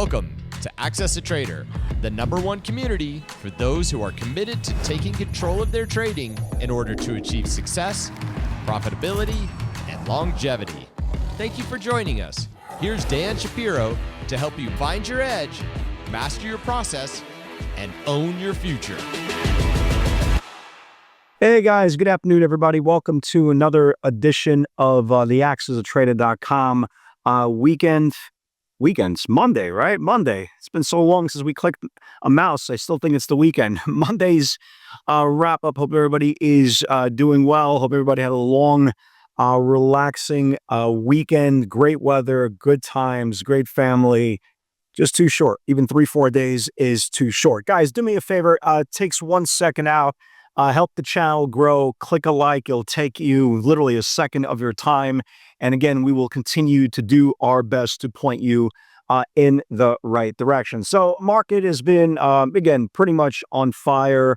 Welcome to Access a Trader, the #1 community for those who are committed to taking control of their trading in order to achieve success, profitability, and longevity. Thank you for joining us. Here's Dan Shapiro to help you find your edge, master your process, and own your future. Hey guys, good afternoon everybody. Welcome to another edition of the AccessATrader.com weekends. Monday, right? Monday. It's been so long since we clicked a mouse. I still think it's the weekend. Monday's wrap up. Hope everybody is doing well. Hope everybody had a long, relaxing weekend. Great weather, good times, great family. Just too short. Even 3-4 days is too short. Guys, do me a favor. Takes 1 second out. Help the channel grow. Click a like. It'll take you literally a second of your time. And again, we will continue to do our best to point you in the right direction. So market has been, again, pretty much on fire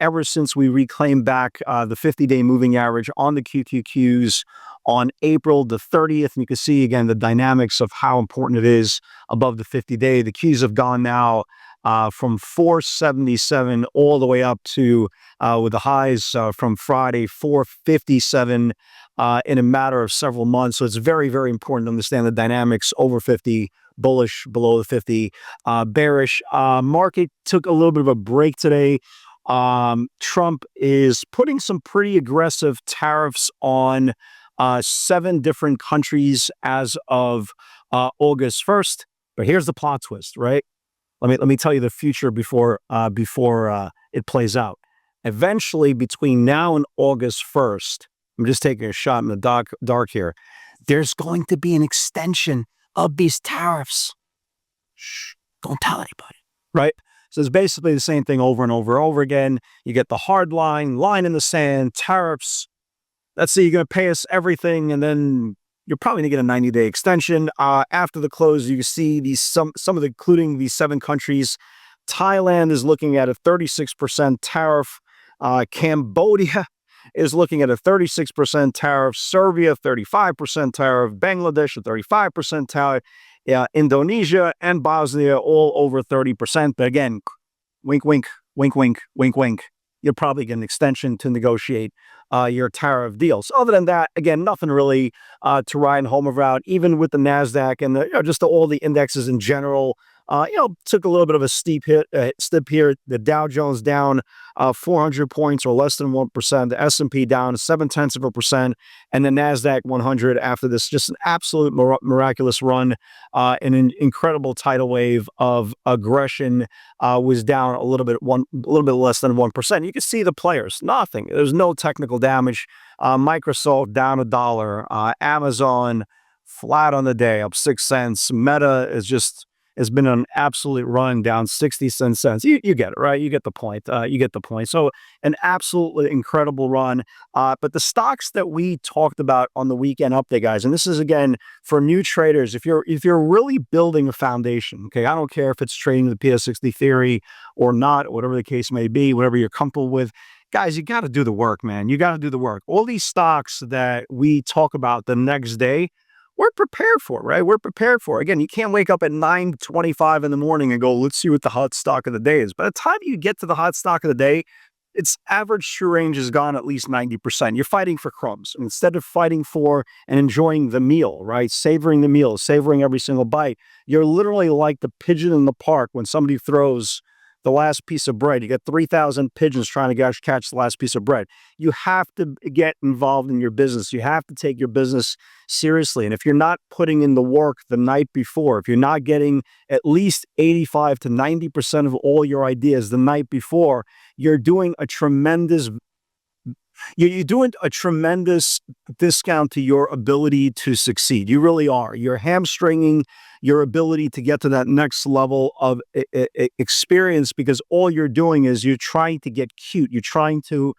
ever since we reclaimed back the 50-day moving average on the QQQs on April the 30th. And you can see, again, the dynamics of how important it is above the 50-day. The Qs have gone now from 477 all the way up to, with the highs from Friday, 457 in a matter of several months. So it's very, very important to understand the dynamics over 50, bullish, below the 50, bearish. Market took a little bit of a break today. Trump is putting some pretty aggressive tariffs on 7 different countries as of August 1st. But here's the plot twist, right? Let me tell you the future before it plays out. Eventually, between now and August 1st, I'm just taking a shot in the dark here, there's going to be an extension of these tariffs. Shh, don't tell anybody, right? So it's basically the same thing over and over again. You get the hard line in the sand, tariffs. Let's say you're going to pay us everything, and then you're probably going to get a 90-day extension. After the close, you see these some of the, including these 7 countries. Thailand is looking at a 36% tariff. Cambodia is looking at a 36% tariff. Serbia, 35% tariff. Bangladesh, a 35% tariff. Indonesia and Bosnia, all over 30%. But again, wink, wink, wink, wink, wink, wink. You'll probably get an extension to negotiate your tariff deals. Other than that, again, nothing really to ride home about. Even with the NASDAQ and just all the indexes in general, took a little bit of a steep hit here. The Dow Jones down 400 points or less than 1%. The S&P down 0.7%, and the NASDAQ 100 after this just an absolute miraculous run and an incredible tidal wave of aggression was down a little bit less than 1%. You can see the players, nothing. There's no technical damage. Microsoft down $1. Amazon flat on the day, up 6 cents. Meta is just has been an absolute run down 60 cents. You get it, right? You get the point. So an absolutely incredible run. But the stocks that we talked about on the weekend update, guys, and this is again for new traders. If you're really building a foundation, okay, I don't care if it's trading the PS60 theory or not, whatever the case may be, whatever you're comfortable with. Guys, you got to do the work, man. You got to do the work. All these stocks that we talk about the next day, we're prepared for, right? We're prepared for. Again, you can't wake up at 9:25 in the morning and go, let's see what the hot stock of the day is. By the time you get to the hot stock of the day, its average true range is gone at least 90%. You're fighting for crumbs. Instead of fighting for and enjoying the meal, right? Savoring the meal, savoring every single bite, you're literally like the pigeon in the park when somebody throws the last piece of bread. You got 3,000 pigeons trying to catch the last piece of bread. You have to get involved in your business. You have to take your business seriously. And if you're not putting in the work the night before, if you're not getting at least 85 to 90% of all your ideas the night before, you're doing a tremendous discount to your ability to succeed. You really are. You're hamstringing your ability to get to that next level of experience because all you're doing is you're trying to get cute. You're trying to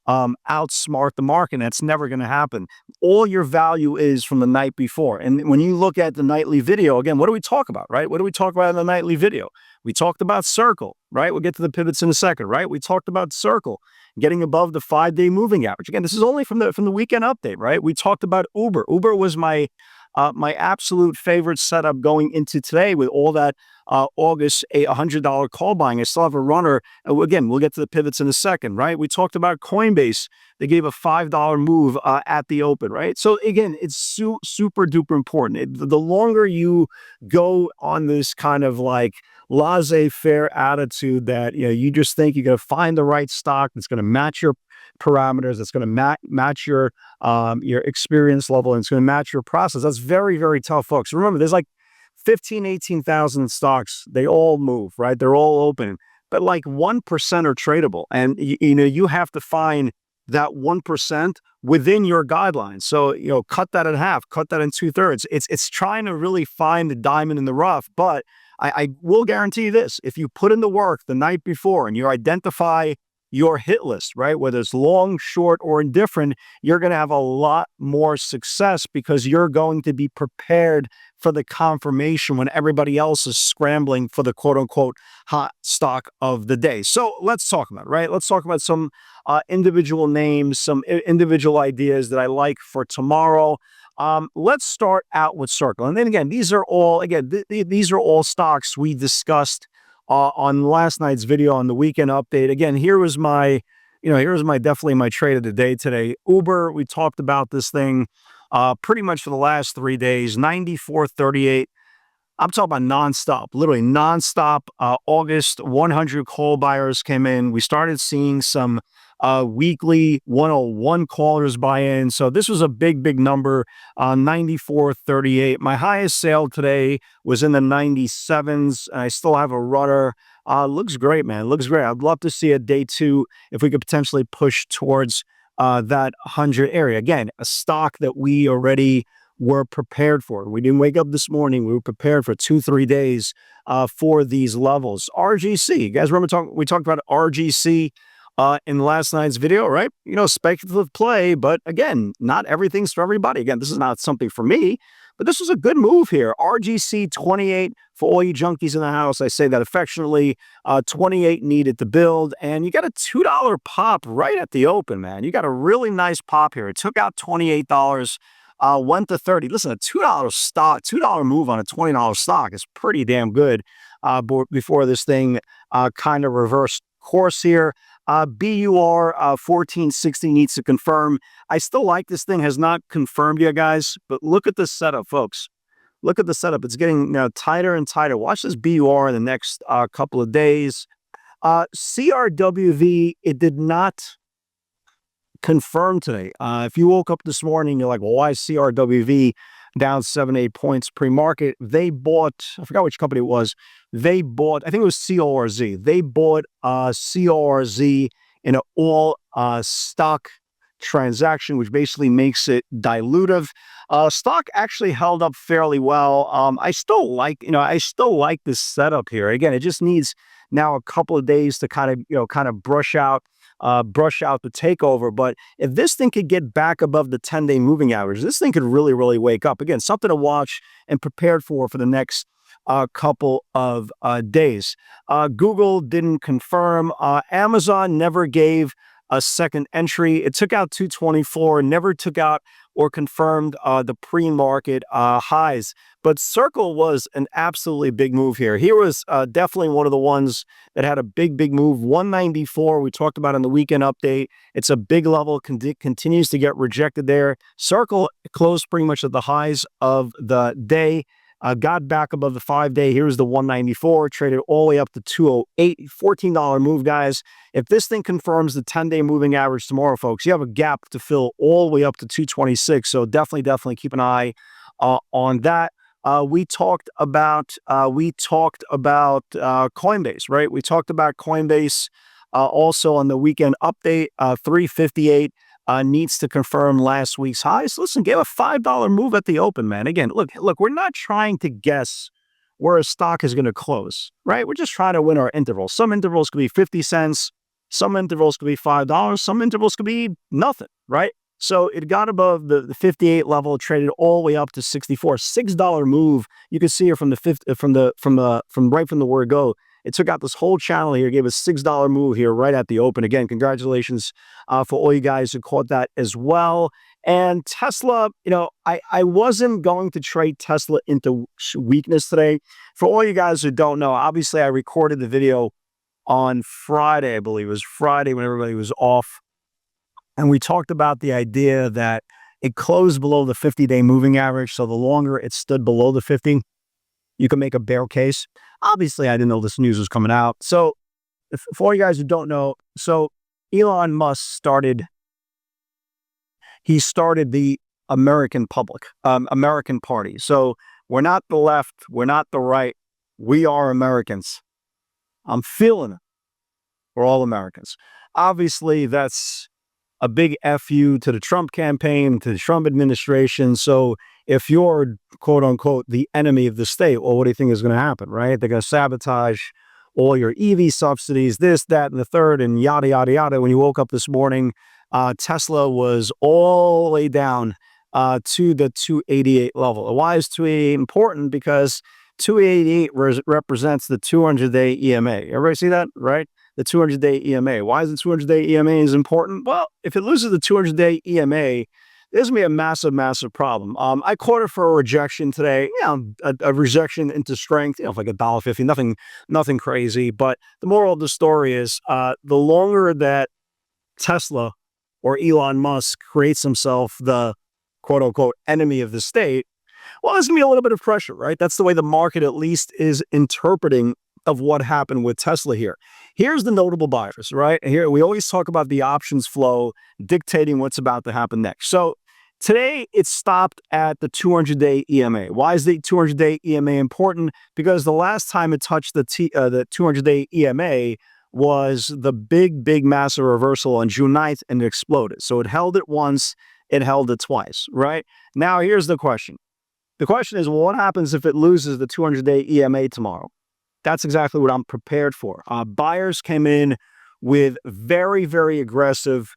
outsmart the market. That's never going to happen. All your value is from the night before. And when you look at the nightly video, again, what do we talk about, right? What do we talk about in the nightly video? We talked about Circle, right? We'll get to the pivots in a second, right? We talked about Circle getting above the 5-day moving average. Again, this is only from the weekend update, right? We talked about Uber. Uber was my My absolute favorite setup going into today with all that August $100 call buying. I still have a runner. Again, we'll get to the pivots in a second, right? We talked about Coinbase. They gave a $5 move at the open, right? So again, it's super duper important. The longer you go on this kind of like laissez-faire attitude that you just think you're going to find the right stock that's going to match your parameters, that's going to match your experience level, and it's going to match your process. That's very, very tough, folks. Remember, there's like 18,000 stocks. They all move, right? They're all open, but like 1% are tradable. And you have to find that 1% within your guidelines. So, cut that in half, cut that in 2/3. It's trying to really find the diamond in the rough. But I will guarantee you this: if you put in the work the night before and you identify your hit list, right? Whether it's long, short, or indifferent, you're going to have a lot more success because you're going to be prepared for the confirmation when everybody else is scrambling for the quote unquote hot stock of the day. So let's talk about it, right? Let's talk about some individual names, some individual ideas that I like for tomorrow. Let's start out with Circle. And then again, these are all stocks we discussed on last night's video on the weekend update. Again, here was my definitely my trade of the day today. Uber, we talked about this thing pretty much for the last 3 days, 94.38. I'm talking about nonstop, literally nonstop. August 100 call buyers came in. We started seeing some weekly 101 callers buy in. So this was a big number, 94.38. My highest sale today was in the 97s, and I still have a runner. Looks great, man. Looks great. I'd love to see a day two if we could potentially push towards that 100 area. Again, a stock that we already were prepared for. We didn't wake up this morning. We were prepared for 2-3 days for these levels. RGC, you guys remember we talked about RGC in last night's video, right? Speculative play, but again, not everything's for everybody. Again, this is not something for me, but this was a good move here. RGC 28 for all you junkies in the house. I say that affectionately. 28 needed to build, and you got a $2 pop right at the open, man. You got a really nice pop here. It took out $28. Went to 30. Listen, a $2 stock, $2 move on a $20 stock is pretty damn good before this thing kind of reversed course here. BUR 1460 needs to confirm. I still like this thing, has not confirmed yet, guys, but look at this setup, folks. Look at the setup. It's getting tighter and tighter. Watch this BUR in the next couple of days. CRWV, it did not confirmed today. If you woke up this morning, you're like, well, why is CRWV down 7-8 points pre-market? They bought, I forgot which company it was. They bought, I think it was CORZ. They bought CORZ in an all stock transaction, which basically makes it dilutive. Stock actually held up fairly well. I still like this setup here. Again, it just needs now a couple of days to kind of brush out the takeover. But if this thing could get back above the 10-day moving average, this thing could really wake up. Again, something to watch and prepared for the next couple of days. Google didn't confirm. Amazon never gave a second entry. It took out 224, never took out or confirmed the pre-market highs. But Circle was an absolutely big move here. Here was definitely one of the ones that had a big move. 194, we talked about in the weekend update. It's a big level, continues to get rejected there. Circle closed pretty much at the highs of the day. Got back above the 5-day. Here's the 194, traded all the way up to 208, $14 move, guys. If this thing confirms the 10-day moving average tomorrow, folks, you have a gap to fill all the way up to 226. So definitely keep an eye on that. We talked about Coinbase, right? We talked about Coinbase also on the weekend update. 358. Needs to confirm last week's highs. Listen, gave a $5 move at the open, man. Again, look, we're not trying to guess where a stock is going to close, right? We're just trying to win our intervals. Some intervals could be 50 cents. Some intervals could be $5. Some intervals could be nothing, right? So it got above the 58 level, traded all the way up to 64. $6 move. You can see here from the word go. It took out this whole channel here, gave a $6 move here right at the open. Again, congratulations for all you guys who caught that as well. And Tesla, I wasn't going to trade Tesla into weakness today. For all you guys who don't know, obviously I recorded the video on Friday, I believe it was Friday when everybody was off. And we talked about the idea that it closed below the 50-day moving average. So the longer it stood below the 50, you can make a bear case. Obviously, I didn't know this news was coming out. So for all you guys who don't know, so Elon Musk started the American American Party. So we're not the left, we're not the right, we are Americans. I'm feeling it. We're all Americans. Obviously, that's a big FU to the Trump campaign, to the Trump administration. So if you're, quote unquote, the enemy of the state, well, what do you think is going to happen, right? They're going to sabotage all your EV subsidies, this, that, and the third, and yada, yada, yada. When you woke up this morning, Tesla was all the way down to the 288 level. Why is 288 important? Because 288 represents the 200-day EMA. Everybody see that, right? The 200-day EMA. Why is the 200-day EMA is important? Well, if it loses the 200-day EMA, there's going to be a massive, massive problem. I caught it for a rejection today. A rejection into strength, like $1.50, nothing crazy. But the moral of the story is the longer that Tesla or Elon Musk creates himself the quote unquote enemy of the state, well, there's going to be a little bit of pressure, right? That's the way the market at least is interpreting of what happened with Tesla here. Here's the notable buyers, right? Here we always talk about the options flow dictating what's about to happen next. So today it stopped at the 200-day EMA. Why is the 200-day EMA important? Because the last time it touched the 200-day EMA was the big massive reversal on June 9th, and it exploded. So it held it once, it held it twice, right? Now here's the question. The question is, well, what happens if it loses the 200-day EMA tomorrow? That's exactly what I'm prepared for. Buyers came in with very, very aggressive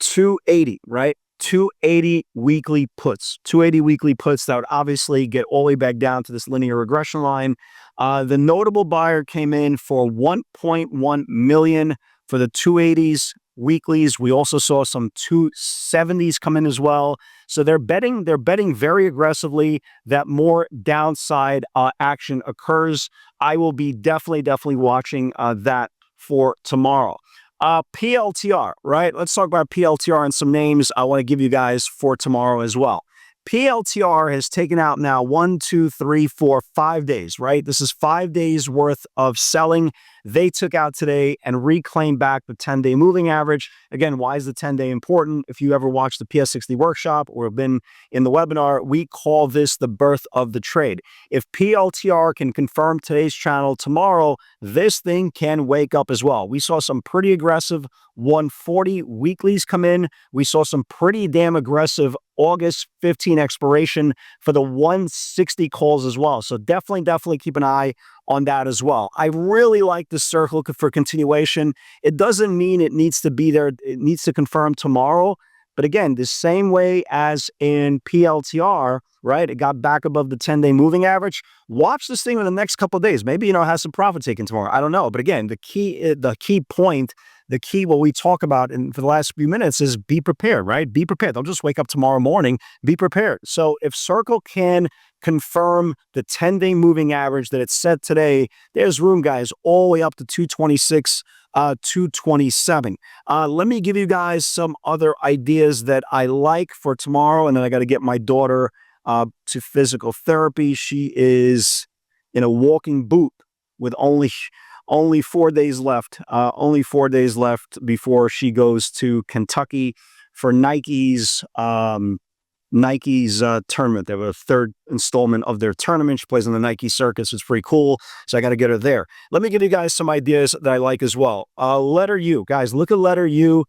280, right? 280 weekly puts. 280 weekly puts that would obviously get all the way back down to this linear regression line. The notable buyer came in for 1.1 million for the 280s weeklies. We also saw some 270s come in as well. So they're betting very aggressively that more downside action occurs. I will be definitely watching that for tomorrow. PLTR, right? Let's talk about PLTR and some names I want to give you guys for tomorrow as well. PLTR has taken out now 1, 2, 3, 4, 5 days, right? This is 5 days worth of selling. They took out today and reclaimed back the 10-day moving average. Again, why is the 10-day important? If you ever watched the PS60 workshop or have been in the webinar, we call this the birth of the trade. If PLTR can confirm today's channel tomorrow, this thing can wake up as well. We saw some pretty aggressive 140 weeklies come in. We saw some pretty damn aggressive August 15 expiration for the 160 calls as well. So definitely keep an eye on that as well. I really like this circle for continuation. It doesn't mean it needs to be there. It needs to confirm tomorrow. But again, the same way as in PLTR, right? It got back above the 10-day moving average. Watch this thing in the next couple of days. Maybe, has some profit taken tomorrow. I don't know. But again, the key point, what we talk about for the last few minutes is be prepared, right? Be prepared. Don't just wake up tomorrow morning. Be prepared. So if Circle can confirm the 10-day moving average that it's set today, there's room, guys, all the way up to 226, 227. Let me give you guys some other ideas that I like for tomorrow, and then I got to get my daughter to physical therapy. She is in a walking boot with only 4 days left. Only 4 days left before she goes to Kentucky for Nike's tournament. They have a third installment of their tournament. She plays on the Nike circus. It's pretty cool. So I got to get her there. Let me give you guys some ideas that I like as well. Letter U. Guys, look at letter U.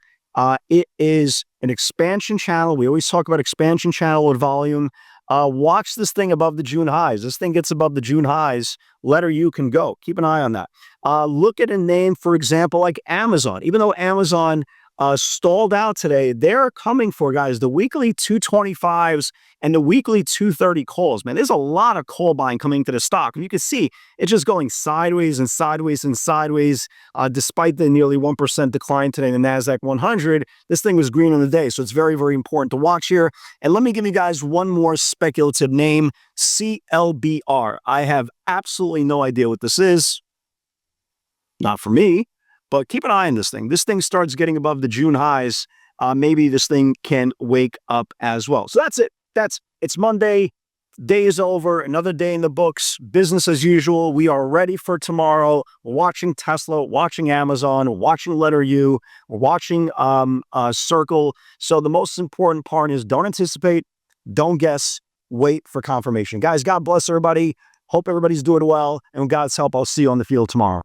It is an expansion channel. We always talk about expansion channel with volume. Watch this thing above the June highs. This thing gets above the June highs. Letter U can go. Keep an eye on that. Look at a name, for example, like Amazon. Even though Amazon stalled out today. They're coming for, guys, the weekly 225s and the weekly 230 calls. Man, there's a lot of call buying coming to the stock. And you can see it's just going sideways and sideways and sideways. Despite the nearly 1% decline today in the NASDAQ 100, this thing was green on the day. So it's very, very important to watch here. And let me give you guys one more speculative name, CLBR. I have absolutely no idea what this is. Not for me. But keep an eye on this thing. This thing starts getting above the June highs. Maybe this thing can wake up as well. So that's it. It's Monday. Day is over. Another day in the books. Business as usual. We are ready for tomorrow. We're watching Tesla, watching Amazon, watching Letter U, we're watching Circle. So the most important part is don't anticipate, don't guess, wait for confirmation. Guys, God bless everybody. Hope everybody's doing well. And with God's help, I'll see you on the field tomorrow.